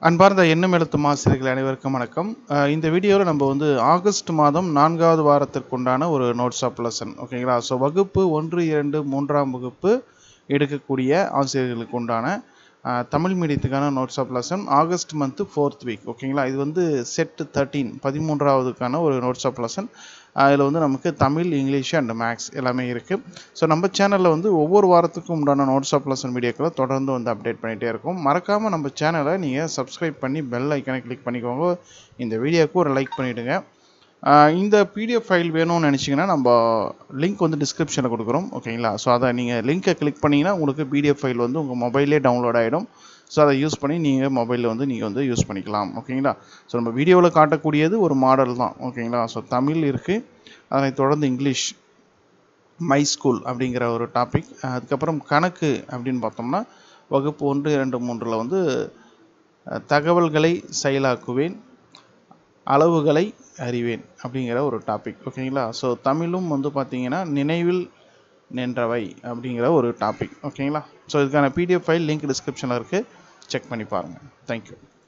அன்பார்ந்த எண்ணும் எழுத்தும் ஆசிரியர்கள் அனைவருக்கும் வணக்கம். இந்த வீடியோவில் நம்ம வந்து ஆகஸ்ட் மாதம் 4வது வாரத்திற்குண்டான ஒரு நோட்ஸ் ஆஃப் லெசன் ஓகேங்களா. ஸோ வகுப்பு 1, 2, 3ஆம் வகுப்பு எடுக்கக்கூடிய ஆசிரியர்களுக்கு உண்டான தமிழ் மீடியத்துக்கான notes of lesson August month 4th week ஓகேங்களா. இது வந்து செட் 13 13ஆவதுக்கான ஒரு நோட்ஸ் ஆஃப் லெசன். அதில் வந்து நமக்கு தமிழ், இங்கிலீஷ் அண்ட் மேக்ஸ் எல்லாமே இருக்குது. ஸோ நம்ம சேனலில் வந்து ஒவ்வொரு வாரத்துக்கும் உண்டான நோட்ஸ் ஆஃப் லெசன் வீடியோக்களை தொடர்ந்து வந்து அப்டேட் பண்ணிகிட்டே இருக்கும். மறக்காமல் நம்ம சேனலை நீங்கள் சப்ஸ்கிரைப் பண்ணி பெல் ஐக்கனை கிளிக் பண்ணிக்கோங்க. இந்த வீடியோவுக்கு ஒரு லைக் பண்ணிவிடுங்க. இந்த பிடிஎஃப் ஃபைல் வேணும்னு நினச்சிங்கன்னா நம்ம லிங்க் வந்து டிஸ்கிரிப்ஷனில் கொடுக்குறோம் ஓகேங்களா. ஸோ அதை நீங்கள் லிங்க்கை கிளிக் பண்ணிங்கன்னா உங்களுக்கு பிடிஎஃப் ஃபைல் வந்து உங்கள் மொபைலே டவுன்லோட் ஆகிடும். ஸோ அதை யூஸ் பண்ணி நீங்கள் மொபைலில் வந்து நீங்கள் வந்து யூஸ் பண்ணிக்கலாம் ஓகேங்களா. ஸோ நம்ம வீடியோவில் காட்டக்கூடியது ஒரு மாடல் தான் ஓகேங்களா. ஸோ தமிழ் இருக்குது, அதனைத் தொடர்ந்து இங்கிலீஷ் மை ஸ்கூல் அப்படிங்கிற ஒரு டாபிக். அதுக்கப்புறம் கணக்கு அப்படின்னு பார்த்தோம்னா வகுப்பு 1, 2, 3 வந்து தகவல்களை செயலாக்குவேன், அளவுகளை அறிவேன் அப்படிங்கிற ஒரு டாபிக் ஓகேங்களா. ஸோ தமிழும் வந்து பார்த்தீங்கன்னா நினைவில் நின்றவை அப்படிங்கிற ஒரு டாபிக் ஓகேங்களா. ஸோ இதுக்கான பிடிஎஃப் ஃபைல் லிங்க் டிஸ்கிரிப்ஷனில் இருக்குது, செக் பண்ணி பாருங்கள். தேங்க்யூ.